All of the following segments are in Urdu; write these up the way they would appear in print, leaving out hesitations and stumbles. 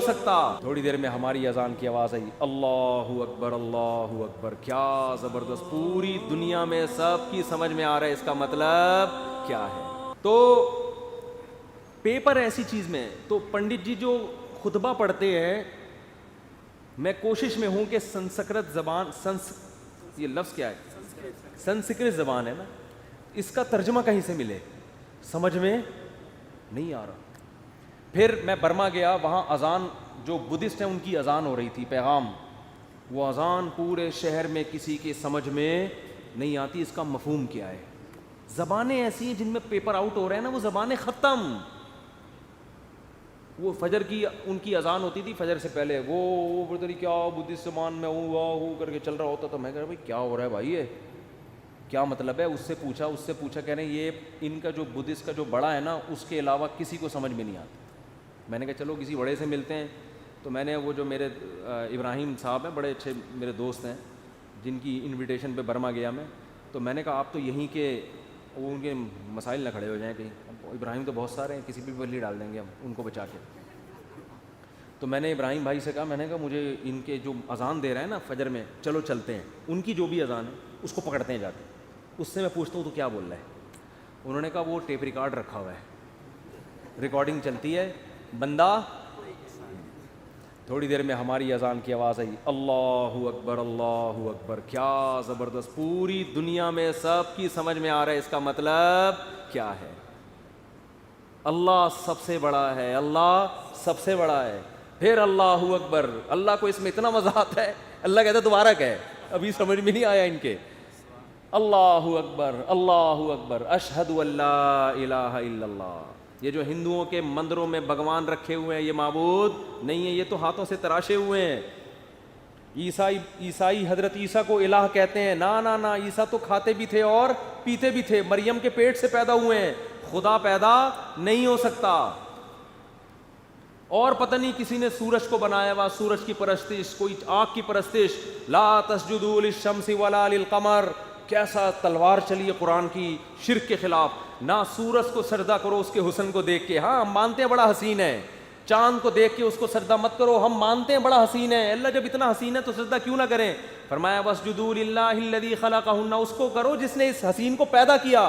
سکتا. تھوڑی دیر میں ہماری اذان کی آواز آئی, اللہ اکبر اللہ اکبر. کیا زبردست, پوری دنیا میں سب کی سمجھ میں آ رہا ہے اس کا مطلب کیا ہے. تو پیپر ایسی چیز میں, تو پنڈت جی جو خطبہ پڑھتے ہیں, میں کوشش میں ہوں کہ سنسکرت زبان, یہ لفظ کیا ہے, سنسکرت زبان ہے نا, اس کا ترجمہ کہیں سے ملے, سمجھ میں نہیں آ رہا. پھر میں برما گیا, وہاں اذان جو بدھسٹ ہیں ان کی اذان ہو رہی تھی, پیغام, وہ اذان پورے شہر میں کسی کے سمجھ میں نہیں آتی اس کا مفہوم کیا ہے. زبانیں ایسی ہیں جن میں پیپر آؤٹ ہو رہے ہیں نا, وہ زبانیں ختم. وہ فجر کی ان کی اذان ہوتی تھی, فجر سے پہلے وہ پتہ نہیں کیا بدھسٹ زبان میں ہوں کر کے چل رہا ہوتا, تو میں کہہ رہا بھائی کیا ہو رہا ہے بھائی, یہ کیا مطلب ہے. اس سے پوچھا کہہ رہے ہیں یہ ان کا جو بدھسٹ کا جو بڑا ہے نا, اس کے علاوہ کسی کو سمجھ میں نہیں آتا. میں نے کہا چلو کسی بڑے سے ملتے ہیں. تو میں نے وہ جو میرے ابراہیم صاحب ہیں, بڑے اچھے میرے دوست ہیں, جن کی انویٹیشن پہ برما گیا میں, تو میں نے کہا آپ تو یہیں کے, وہ ان کے مسائل نہ کھڑے ہو جائیں کہیں. ابراہیم تو بہت سارے ہیں, کسی بھی بلی ڈال دیں گے ہم ان کو بچا کے. تو میں نے ابراہیم بھائی سے کہا, میں نے کہا مجھے ان کے جو اذان دے رہے ہیں نا فجر میں, چلو چلتے ہیں, ان کی جو بھی اذان ہے اس کو پکڑتے ہیں جاتے, اس سے میں پوچھتا ہوں تو کیا بول رہا ہے. انہوں نے کہا وہ ٹیپ ریکارڈ رکھا ہوا ہے, ریکارڈنگ چلتی ہے, بندہ تھوڑی دیر میں ہماری اذان کی آواز آئی, اللہ اکبر اللہ اکبر. کیا زبردست, پوری دنیا میں سب کی سمجھ میں آ رہا ہے اس کا مطلب کیا ہے. اللہ سب سے بڑا ہے, اللہ سب سے بڑا ہے. پھر اللہ اکبر, اللہ کو اس میں اتنا مزہ آتا ہے, اللہ کہتا ہے دوبارہ کہے, ابھی سمجھ میں نہیں آیا ان کے. اللہ اکبر اللہ اکبر, اشہد ان لا الہ الا اللہ. یہ جو ہندوؤں کے مندروں میں بھگوان رکھے ہوئے ہیں یہ معبود نہیں ہے, یہ تو ہاتھوں سے تراشے ہوئے ہیں. عیسائی حضرت عیسیٰ کو الہ کہتے ہیں, نا عیسیٰ تو کھاتے بھی تھے اور پیتے بھی تھے, مریم کے پیٹ سے پیدا ہوئے ہیں, خدا پیدا نہیں ہو سکتا. اور پتہ نہیں کسی نے سورج کو بنایا ہوا, سورج کی پرستش, کوئی آنکھ کی پرستش, لا تسجدوا للشمس ولا للقمر. کیسا تلوار چلی ہے قرآن کی شرک کے خلاف. نہ سورج کو سجدہ کرو اس کے حسن کو دیکھ کے, ہاں ہم مانتے ہیں بڑا حسین ہے, چاند کو دیکھ کے اس کو سجدہ مت کرو, ہم مانتے ہیں بڑا حسین ہے. اللہ جب اتنا حسین ہے تو سجدہ کیوں نہ کریں. فرمایا واسجدوا للہ الذی خلقہن, اس کو کرو جس نے اس حسین کو پیدا کیا,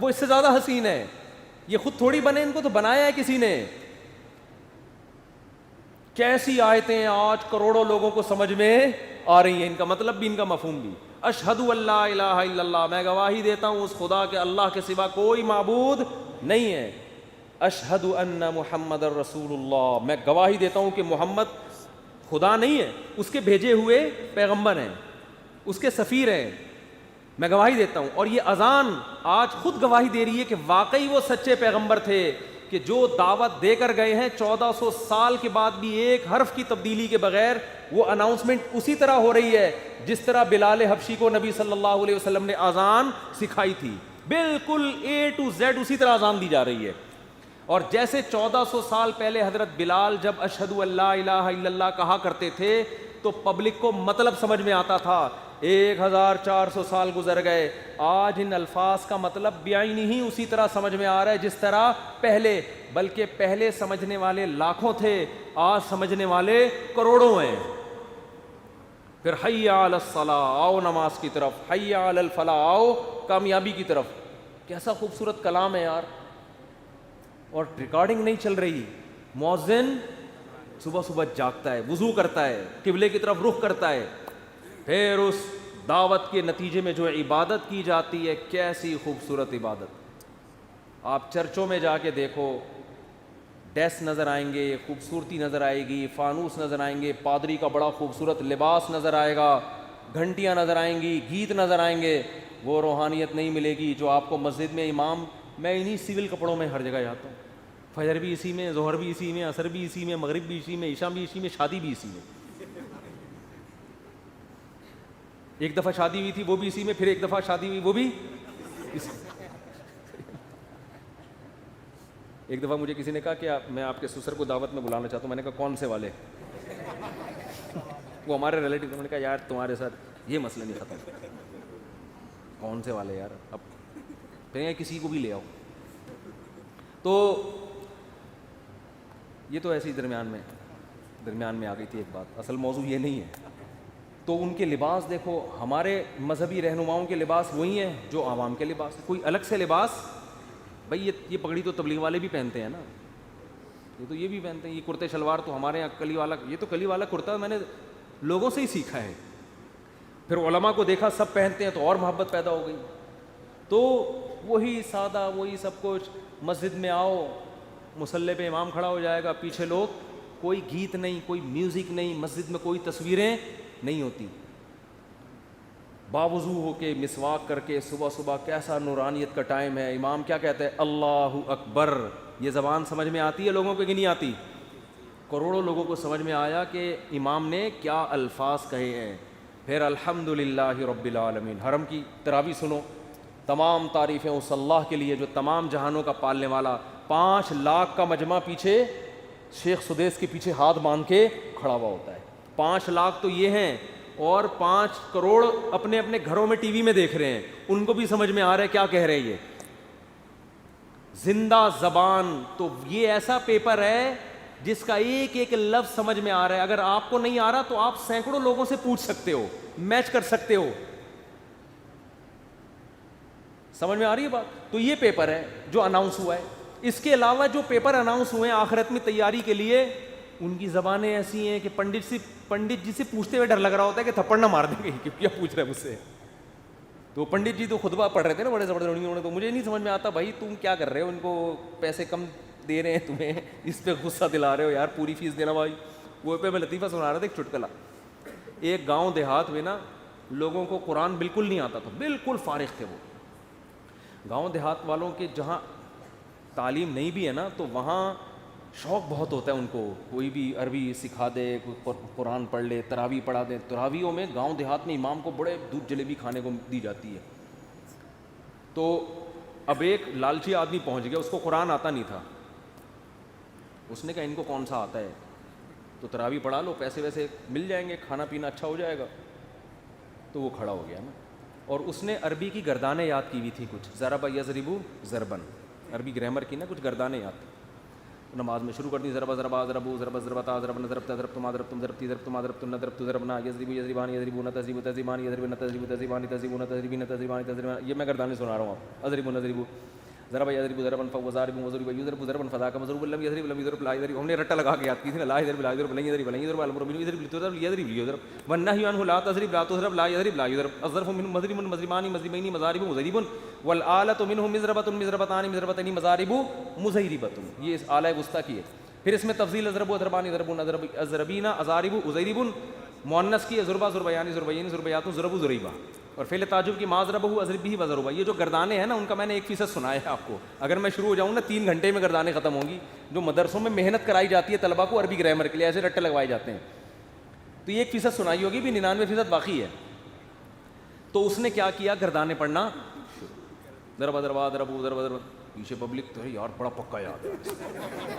وہ اس سے زیادہ حسین ہے. یہ خود تھوڑی بنے, ان کو تو بنایا ہے کسی نے. کیسی آیتیں آج کروڑوں لوگوں کو سمجھ میں آ رہی ہیں, ان کا مطلب بھی ان کا مفہوم بھی. اشہد ان لا الہ الا اللہ, میں گواہی دیتا ہوں اس خدا کے اللہ کے سوا کوئی معبود نہیں ہے. اشہد ان محمد الرسول اللہ, میں گواہی دیتا ہوں کہ محمد خدا نہیں ہے, اس کے بھیجے ہوئے پیغمبر ہیں, اس کے سفیر ہیں, میں گواہی دیتا ہوں. اور یہ اذان آج خود گواہی دے رہی ہے کہ واقعی وہ سچے پیغمبر تھے, کہ جو دعوت دے کر گئے ہیں 1400 سال کے بعد بھی ایک حرف کی تبدیلی کے بغیر وہ اناؤنسمنٹ اسی طرح ہو رہی ہے جس طرح بلال حبشی کو نبی صلی اللہ علیہ وسلم نے اذان سکھائی تھی. بالکل A to Z اسی طرح اذان دی جا رہی ہے. اور جیسے 1400 سال پہلے حضرت بلال جب اشہد ان لا الہ الا اللہ کہا کرتے تھے تو پبلک کو مطلب سمجھ میں آتا تھا. 1400 سال گزر گئے, آج ان الفاظ کا مطلب بعینی ہی اسی طرح سمجھ میں آ رہا ہے جس طرح پہلے, بلکہ پہلے سمجھنے والے لاکھوں تھے, آج سمجھنے والے کروڑوں ہیں. پھر حی علی الصلاۃ, آؤ نماز کی طرف, حی علی الفلاح, آؤ کامیابی کی طرف. کیسا خوبصورت کلام ہے یار. اور ریکارڈنگ نہیں چل رہی, مؤذن صبح صبح جاگتا ہے, وضو کرتا ہے, قبلے کی طرف رخ کرتا ہے, پھر اس دعوت کے نتیجے میں جو عبادت کی جاتی ہے, کیسی خوبصورت عبادت. آپ چرچوں میں جا کے دیکھو, ڈیسک نظر آئیں گے, خوبصورتی نظر آئے گی, فانوس نظر آئیں گے, پادری کا بڑا خوبصورت لباس نظر آئے گا, گھنٹیاں نظر آئیں گی, گیت نظر آئیں گے. وہ روحانیت نہیں ملے گی جو آپ کو مسجد میں امام, میں انہی سول کپڑوں میں ہر جگہ جاتا ہوں, فجر بھی اسی میں, ظہر بھی اسی میں, عصر بھی اسی میں, مغرب بھی اسی میں, عشاء بھی اسی میں, شادی بھی اسی میں. ایک دفعہ شادی ہوئی تھی وہ بھی اسی میں, پھر ایک دفعہ شادی ہوئی وہ بھی اسی. ایک دفعہ مجھے کسی نے کہا کہ میں آپ کے سسر کو دعوت میں بلانا چاہتا ہوں. میں نے کہا کون سے والے؟ وہ ہمارے ریلیٹیو. میں نے کہا یار تمہارے ساتھ یہ مسئلہ نہیں ختم, کون سے والے یار, اب پھر کسی کو بھی لے آؤ. تو یہ تو ایسے ہی درمیان میں. درمیان میں آ گئی تھی ایک بات, اصل موضوع یہ نہیں ہے. تو ان کے لباس دیکھو, ہمارے مذہبی رہنماؤں کے لباس وہی ہیں جو عوام کے لباس, کوئی الگ سے لباس. بھائی یہ پگڑی تو تبلیغ والے بھی پہنتے ہیں نا, یہ بھی پہنتے ہیں. یہ کرتے شلوار تو ہمارے یہاں کلی والا, یہ تو کلی والا کرتا میں نے لوگوں سے ہی سیکھا ہے. پھر علماء کو دیکھا سب پہنتے ہیں تو اور محبت پیدا ہو گئی. تو وہی سادہ وہی سب کچھ. مسجد میں آؤ, مصلی پہ امام کھڑا ہو جائے گا, پیچھے لوگ, کوئی گیت نہیں, کوئی میوزک نہیں, مسجد میں کوئی تصویریں نہیں ہوتی. باوضو ہو کے مسواک کر کے صبح صبح, کیسا نورانیت کا ٹائم ہے. امام کیا کہتے ہیں؟ اللہ اکبر. یہ زبان سمجھ میں آتی ہے لوگوں کو کہ نہیں آتی؟ کروڑوں لوگوں کو سمجھ میں آیا کہ امام نے کیا الفاظ کہے ہیں. پھر الحمدللہ رب العالمین. حرم کی تراویح سنو, تمام تعریفیں اس اللہ کے لیے جو تمام جہانوں کا پالنے والا. 5 لاکھ کا مجمع پیچھے شیخ سدیس کے پیچھے ہاتھ باندھ کے کھڑا ہوا ہوتا ہے. 5 لاکھ تو یہ ہیں, اور 5 کروڑ اپنے اپنے گھروں میں ٹی وی میں دیکھ رہے ہیں. ان کو بھی سمجھ میں آ رہا ہے کیا کہہ رہے ہیں یہ. زندہ زبان. تو یہ ایسا پیپر ہے جس کا ایک ایک لفظ سمجھ میں آ رہا ہے. اگر آپ کو نہیں آ رہا تو آپ سینکڑوں لوگوں سے پوچھ سکتے ہو, میچ کر سکتے ہو. سمجھ میں آ رہی ہے بات؟ تو یہ پیپر ہے جو اناؤنس ہوا ہے. اس کے علاوہ جو پیپر اناؤنس ہوئے ہیں آخرت میں تیاری کے لیے, ان کی زبانیں ایسی ہیں کہ پنڈت جی سے پوچھتے ہوئے ڈر لگ رہا ہوتا ہے کہ تھپڑ نہ مار دیں گے کہ کیا پوچھ رہے ہیں مجھ سے. تو پنڈت جی تو خطبہ پڑھ رہے تھے نا بڑے زبردست, تو مجھے نہیں سمجھ میں آتا بھائی تم کیا کر رہے ہو, ان کو پیسے کم دے رہے ہیں تمہیں, اس پہ غصہ دلا رہے ہو یار, پوری فیس دینا بھائی. وہ پہ میں لطیفہ سنا رہا تھا ایک چٹکلا. ایک گاؤں دیہات میں نا لوگوں کو قرآن بالکل نہیں آتا تھا, بالکل فارغ تھے وہ. گاؤں دیہات والوں کے جہاں تعلیم نہیں بھی ہے نا, تو وہاں شوق بہت ہوتا ہے ان کو, کوئی بھی عربی سکھا دے, کوئی قرآن پڑھ لے, تراویح پڑھا دے. تراویحوں میں گاؤں دیہات میں امام کو بڑے دودھ جلیبی کھانے کو دی جاتی ہے. تو اب ایک لالچی آدمی پہنچ گیا, اس کو قرآن آتا نہیں تھا. اس نے کہا ان کو کون سا آتا ہے, تو تراویح پڑھا لو, پیسے ویسے مل جائیں گے, کھانا پینا اچھا ہو جائے گا. تو وہ کھڑا ہو گیا نا, اور اس نے عربی کی گردانیں یاد کی ہوئی تھی کچھ, ضرب یضرب ضربن, عربی گرامر کی نا کچھ گردانیں یاد. نماز میں شروع کر دی, ضرب ضربا ضربو ضرب ضربتا ضربن ضربتا ضربتم ضربتم ضربتی ضربتم ضربتن ضربت ضربنا یضرب یضربان یضربون تضرب تضربان یضربن تضرب تضربان تضربون تضربین تضربان تضربان. یہ میں گردانیں سنا رہا ہوں آپ. اضرب نضرب ضرب یضرب ضربن فوضارب وضرب یضرب ضربن فذاك مضروب لم یضرب لم یضرب لا یضرب. ہم نے رٹا لگا کے یاد کی تھی نا, لا یضرب لا یضرب لن یضرب لن یضرب الامر بالمعروف یضرب لتضرب یضرب یضرب والنهي عنه لا تضرب لا تضرب لا یضرب لا یضرب. الظرف منه مضرب مضربان مضربین مضارب مضرب والآلة منه مضربة مضربتان مضربتين مضارب مضربة. یہ اس آلہ وسطی کی ہے. پھر اس میں تفضیل اضرب اضربان اضربون اضربین اضارب اضرب, مؤنث کی ضربہ ضربیان ضربین ضربیات ضرب ضریبہ, اور فعل تعجب کی ما ضربہ اضرب بھی وضربہ. یہ جو گردانیں ہیں نا ان کا میں نے 1% سنایا ہے آپ کو. اگر میں شروع ہو جاؤں نا 3 گھنٹے میں گردانیں ختم ہوں گی. جو مدرسوں میں محنت کرائی جاتی ہے طلبہ کو عربی گرامر کے لیے, ایسے رٹے لگوائے جاتے ہیں, تو یہ 1% سنائی ہوگی, بھی 99% باقی ہے. تو اس نے کیا کیا, گردانیں پڑھنا ضرب ضربا ضرب ضرب ضرب. پیچھے پبلک تو ہے یار بڑا پکا یاد ہے,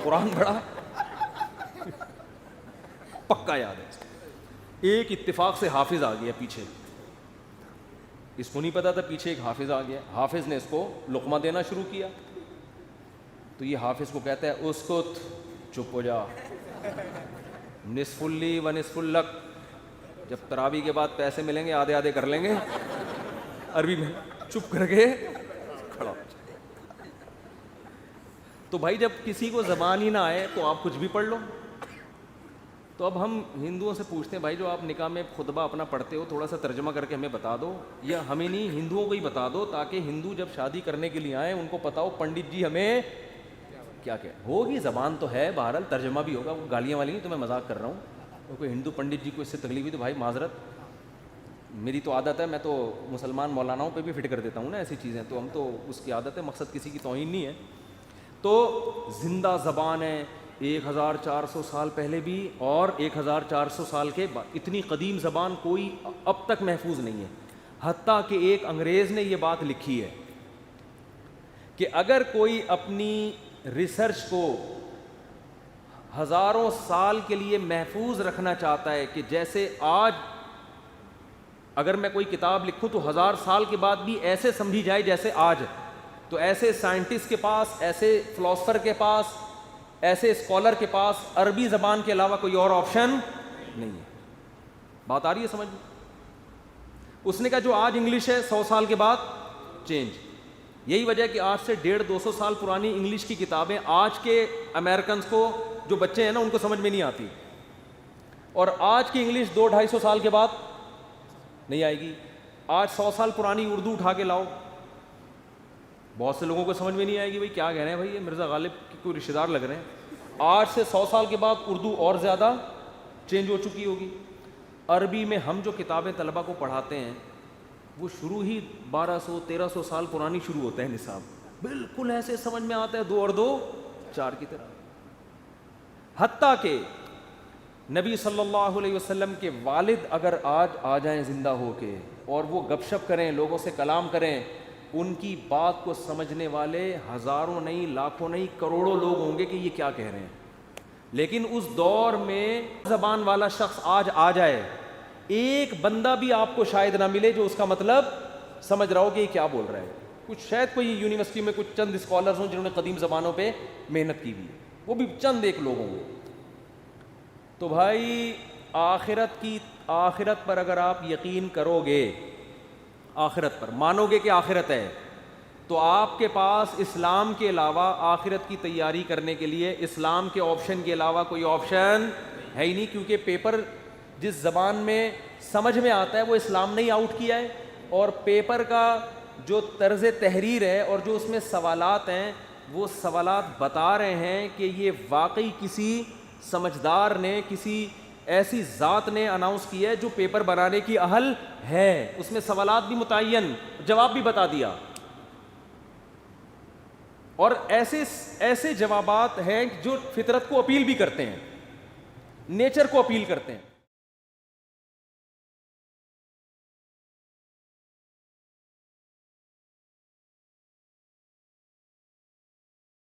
قرآن بڑا پکا یاد ہے. ایک اتفاق سے حافظ آ گیا پیچھے, اس کو نہیں پتا تھا پیچھے ایک حافظ آ گیا. حافظ نے اس کو لقمہ دینا شروع کیا, تو یہ حافظ کو کہتا ہے اسکت, چپ ہو جا, نصف لی و نصف لک. جب تراویح کے بعد پیسے ملیں گے آدھے آدھے کر لیں گے. عربی میں چپ کر کے کھڑا. تو بھائی جب کسی کو زبان ہی نہ آئے تو آپ کچھ بھی پڑھ لو. تو اب ہم ہندوؤں سے پوچھتے ہیں بھائی جو آپ نکاح میں خطبہ اپنا پڑھتے ہو تھوڑا سا ترجمہ کر کے ہمیں بتا دو, یا ہمیں نہیں ہندوؤں کو ہی بتا دو, تاکہ ہندو جب شادی کرنے کے لیے آئیں ان کو پتا ہو پنڈت جی ہمیں کیا کیا ہوگی. زبان تو ہے بہرحال, ترجمہ بھی ہوگا, وہ گالیاں والی نہیں, تو میں مذاق کر رہا ہوں. کوئی ہندو پنڈت جی کو اس سے تکلیف ہوئی تو بھائی معذرت, میری تو عادت ہے, میں تو مسلمان مولاناؤں پہ بھی فٹ کر دیتا ہوں نا ایسی چیزیں, تو ہم تو اس کی عادت ہے, مقصد کسی کی توہین نہیں ہے. تو زندہ زبان ہے 1400 سال پہلے بھی اور 1400 سال کے بعد. اتنی قدیم زبان کوئی اب تک محفوظ نہیں ہے. حتیٰ کہ ایک انگریز نے یہ بات لکھی ہے کہ اگر کوئی اپنی ریسرچ کو ہزاروں سال کے لیے محفوظ رکھنا چاہتا ہے, کہ جیسے آج اگر میں کوئی کتاب لکھوں تو 1000 سال کے بعد بھی ایسے سمجھی جائے جیسے آج, تو ایسے سائنٹسٹ کے پاس, ایسے فلاسفر کے پاس ایسے اسکالر کے پاس عربی زبان کے علاوہ کوئی اور آپشن نہیں ہے. بات آ رہی ہے سمجھ میں؟ اس نے کہا جو آج انگلش ہے 100 سال کے بعد چینج. یہی وجہ ہے کہ آج سے 150-200 سال پرانی انگلش کی کتابیں آج کے امریکنز کو, جو بچے ہیں نا, ان کو سمجھ میں نہیں آتی, اور آج کی انگلش 200-250 سال کے بعد نہیں آئے گی. آج 100 سال پرانی اردو اٹھا کے لاؤ, بہت سے لوگوں کو سمجھ میں نہیں آئے گی. بھائی کیا کہہ رہے ہیں بھائی, یہ مرزا غالب کے کوئی رشتہ دار لگ رہے ہیں. آج سے 100 سال کے بعد اردو اور زیادہ چینج ہو چکی ہوگی. عربی میں ہم جو کتابیں طلبہ کو پڑھاتے ہیں وہ شروع ہی 1200-1300 سال پرانی شروع ہوتا ہے نصاب, بالکل ایسے سمجھ میں آتا ہے 2 اور 2 4 کی طرح. حتیٰ کہ نبی صلی اللہ علیہ وسلم کے والد اگر آج آ جائیں زندہ ہو کے اور وہ گپ شپ کریں, لوگوں سے کلام کریں, ان کی بات کو سمجھنے والے ہزاروں نہیں, لاکھوں نہیں, کروڑوں لوگ ہوں گے کہ یہ کیا کہہ رہے ہیں. لیکن اس دور میں زبان والا شخص آج آ جائے, ایک بندہ بھی آپ کو شاید نہ ملے جو اس کا مطلب سمجھ رہا ہو کہ یہ کیا بول رہا ہے. کچھ شاید کوئی یونیورسٹی میں کچھ چند اسکالرز ہوں جنہوں نے قدیم زبانوں پہ محنت کی ہوئی, وہ بھی چند ایک لوگ ہوں گے. تو بھائی آخرت پر اگر آپ یقین کرو گے, آخرت پر مانو گے کہ آخرت ہے, تو آپ کے پاس اسلام کے علاوہ آخرت کی تیاری کرنے کے لیے اسلام کے آپشن کے علاوہ کوئی آپشن ہے ہی نہیں. کیونکہ پیپر جس زبان میں سمجھ میں آتا ہے وہ اسلام نے ہی آؤٹ کیا ہے, اور پیپر کا جو طرز تحریر ہے اور جو اس میں سوالات ہیں وہ سوالات بتا رہے ہیں کہ یہ واقعی کسی سمجھدار نے, کسی ایسی ذات نے اناؤنس کیا ہے جو پیپر بنانے کی اہل ہے. اس میں سوالات بھی متعین, جواب بھی بتا دیا, اور ایسے جوابات ہیں جو فطرت کو اپیل بھی کرتے ہیں, نیچر کو اپیل کرتے ہیں.